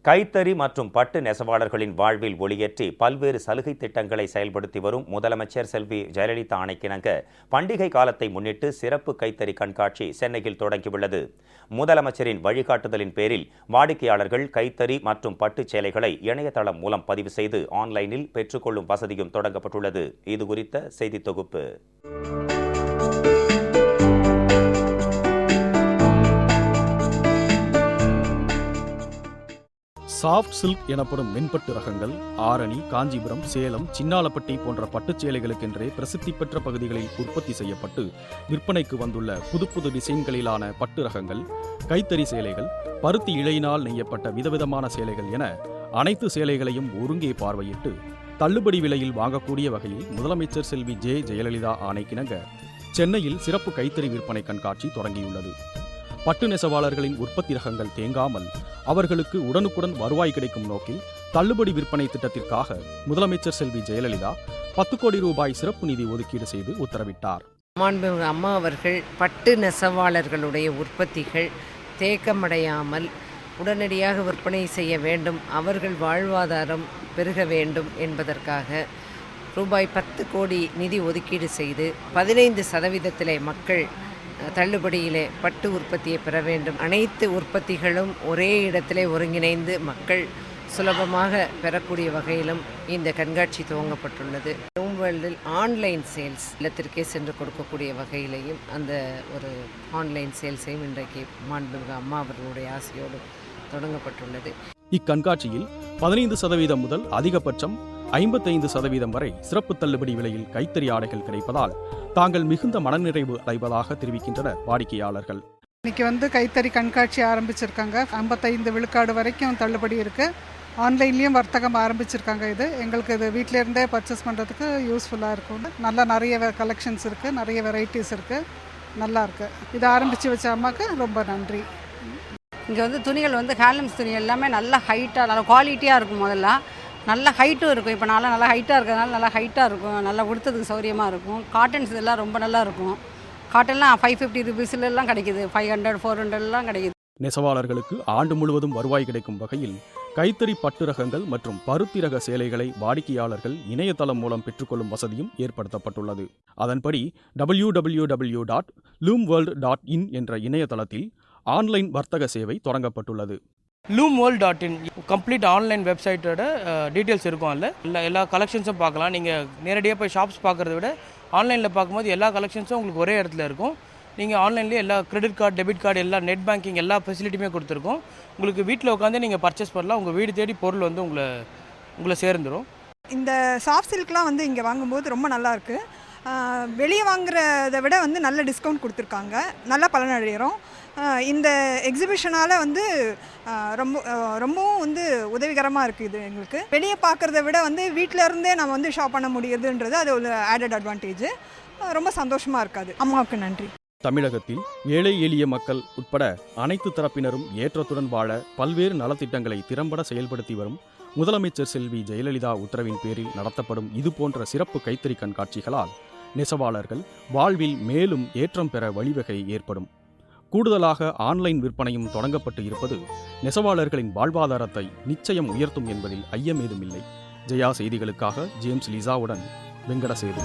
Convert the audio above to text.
கைத்தறி மற்றும் பட்டு நெசவாளர்களின் வாழ்வில் ஒளியேற்றி பல்வேறு சலுகை திட்டங்களை செயல்படுத்தி வரும் முதலமைச்சர் செல்வி ஜெயலலிதா ஆணைக்கிணங்க பண்டிகை காலத்தை முன்னிட்டு சிறப்பு கைத்தறி கண்காட்சி சென்னையில் தொடங்கியுள்ளது. முதலமைச்சரின் வழிகாட்டுதலின் பேரில் வாடிக்கையாளர்கள் கைத்தறி மற்றும் பட்டுச் சேலைகளை இணையதளம் மூலம் பதிவு செய்து ஆன்லைனில் பெற்றுக்கொள்ளும் வசதியும் தொடங்கப்பட்டுள்ளது. இதுகுறித்த செய்தி தொகுப்பு. சாஃப்ட் சில்க் எனப்படும் மென்பட்டு ரகங்கள் ஆரணி, காஞ்சிபுரம், சேலம், சின்னாலப்பட்டி போன்ற பட்டுச் சேலைகளுக்கென்றே பிரசித்தி பெற்ற பகுதிகளில் உற்பத்தி செய்யப்பட்டு விற்பனைக்கு வந்துள்ள புது புது டிசைன்களிலான பட்டு ரகங்கள், கைத்தறி சேலைகள், பருத்தி இழையினால் நெய்யப்பட்ட விதவிதமான சேலைகள் என அனைத்து சேலைகளையும் ஒருங்கே பார்வையிட்டு தள்ளுபடி விலையில் வாங்கக்கூடிய வகையில் முதலமைச்சர் செல்வி ஜெயலலிதா ஆணைக்கிணங்க சென்னையில் சிறப்பு கைத்தறி விற்பனை கண்காட்சி தொடங்கியுள்ளது. பட்டு நெசவாளர்களின் உற்பத்தி ரகங்கள் தேங்காமல் அவர்களுக்கு உடனுக்குடன் வருவாய் கிடைக்கும் நோக்கில் தள்ளுபடி விற்பனை திட்டத்திற்காக முதலமைச்சர் செல்வி ஜெயலலிதா 10 கோடி ரூபாய் சிறப்பு நிதி ஒதுக்கீடு செய்து உத்தரவிட்டார். மாண்புமிகு அம்மா அவர்கள் பட்டு நெசவாளர்களுடைய உற்பத்திகள் தேக்கமடையாமல் உடனடியாக விற்பனை செய்ய வேண்டும், அவர்கள் வாழ்வாதாரம் பெருக வேண்டும் என்பதற்காக ரூபாய் 10 கோடி நிதி ஒதுக்கீடு செய்து 15% மக்கள் தள்ளுபடியிலே பட்டு உற்பத்தியை பெற வேண்டும். அனைத்து உற்பத்திகளும் ஒரே இடத்திலே ஒருங்கிணைந்து மக்கள் சுலபமாக பெறக்கூடிய வகையிலும் இந்த கண்காட்சி துவங்கப்பட்டுள்ளது. லூம் வேர்ல்டில் ஆன்லைன் சேல்ஸ் இல்லத்திற்கே சென்று கொடுக்கக்கூடிய வகையிலையும் அந்த ஒரு ஆன்லைன் சேல்ஸையும் இன்றைக்கு மாண்புமிகு அம்மா அவர்களுடைய ஆசையோடு தொடங்கப்பட்டுள்ளது. இக்கண்காட்சியில் 15% முதல் அதிகபட்சம் 55% வரை சிறப்பு தள்ளுபடி விலையில் கைத்தறி ஆடைகள் கிடைப்பதால் தாங்கள் மிகுந்த மனநிறைவு அடைவதாக தெரிவிக்கின்றனர் வாடிக்கையாளர்கள். இன்னைக்கு கைத்தறி கண்காட்சி ஆரம்பிச்சிருக்காங்க. 55 விழுக்காடு வரைக்கும் தள்ளுபடி இருக்கு. ஆன்லைன்லேயும் வர்த்தகம் ஆரம்பிச்சிருக்காங்க. இது எங்களுக்கு இது வீட்டில இருந்தே பர்ச்சேஸ் பண்ணுறதுக்கு யூஸ்ஃபுல்லாக இருக்கும். நல்லா நிறைய கலெக்ஷன்ஸ் இருக்குது, நிறைய வெரைட்டிஸ் இருக்குது, நல்லா இருக்குது. இதை ஆரம்பித்து வச்ச அம்மாவுக்கு ரொம்ப நன்றி. இங்கே துணிகள் ஹேண்ட்லூம்ஸ் துணி எல்லாமே நல்லா ஹைட்டாக நல்லா குவாலிட்டியாக இருக்கும். முதல்ல நல்ல ஹைட்டும் இருக்கும். இப்போ நான்லாம் நல்லா ஹைட்டாக இருக்கிறதுனால நல்லா ஹைட்டாக இருக்கும், நல்லா உடுத்ததுக்கு சௌரியமாக இருக்கும். காட்டன்ஸ் இதெல்லாம் ரொம்ப நல்லா இருக்கும். காட்டன்லாம் 550 ரூபீஸ்லாம் கிடைக்குது, 500, 400 கிடைக்குது. நெசவாளர்களுக்கு ஆண்டு முழுவதும் வருவாய் கிடைக்கும் வகையில் கைத்தறி பட்டு ரகங்கள் மற்றும் பருத்தி ரக சேலைகளை வாடிக்கையாளர்கள் இணையதளம் மூலம் பெற்றுக்கொள்ளும் வசதியும் ஏற்படுத்தப்பட்டுள்ளது. அதன்படி www.loomworld.in என்ற இணையதளத்தில் ஆன்லைன் வர்த்தக சேவை தொடங்கப்பட்டுள்ளது. loomworld.in கம்ப்ளீட் ஆன்லைன் வெப்சைட்டோட டீட்டெயில்ஸ் இருக்கும். அதில் எல்லா கலெக்ஷன்ஸும் பார்க்கலாம். நீங்கள் நேரடியாக போய் ஷாப்ஸ் பார்க்குறத விட ஆன்லைனில் பார்க்கும்போது எல்லா கலெக்ஷன்ஸும் உங்களுக்கு ஒரே இடத்துல இருக்கும். நீங்கள் ஆன்லைன்லேயே எல்லா கிரெடிட் கார்டு, டெபிட் கார்டு, எல்லா நெட் பேங்கிங் எல்லா ஃபெசிலிட்டியுமே கொடுத்துருக்கோம். உங்களுக்கு வீட்டில் உட்காந்து நீங்கள் பர்ச்சேஸ் பண்ணலாம். உங்கள் வீடு தேடி பொருள் உங்களை சேர்ந்துடும். இந்த சாஃப்ட் சில்க்லாம் இங்கே வாங்கும்போது ரொம்ப நல்லாயிருக்கு. வெளியே வாங்குறதை விட நல்ல டிஸ்கவுண்ட் கொடுத்துருக்காங்க, நல்லா பலனடைகிறோம். இந்த எக்ஸிபிஷனால் ரொம்பவும் உதவிகரமாக இருக்குது. இது எங்களுக்கு வெளியே பார்க்குறத விட வீட்டில் இருந்தே நம்ம ஷாப் பண்ண முடியுதுன்றது அது ஒரு ஆடட் அட்வான்டேஜ். ரொம்ப சந்தோஷமாக இருக்காது. அம்மாவுக்கு நன்றி. தமிழகத்தில் ஏழை எளிய மக்கள் உட்பட அனைத்து தரப்பினரும் ஏற்றத்துடன் வாழ பல்வேறு நலத்திட்டங்களை திறம்பட செயல்படுத்தி வரும் முதலமைச்சர் செல்வி ஜெயலலிதா உத்தரவின் பேரில் நடத்தப்படும் இதுபோன்ற சிறப்பு கைத்தறி கண்காட்சிகளால் நெசவாளர்கள் வாழ்வில் மேலும் ஏற்றம் பெற வழிவகை ஏற்படும். கூடுதலாக ஆன்லைன் விற்பனையும் தொடங்கப்பட்டு இருப்பது நெசவாளர்களின் வாழ்வாதாரத்தை நிச்சயம் உயர்த்தும் என்பதில் ஐயமேதுமில்லை. ஜெயா செய்திகளுக்காக ஜேம்ஸ் லிசாவுடன் வெங்கடசேது.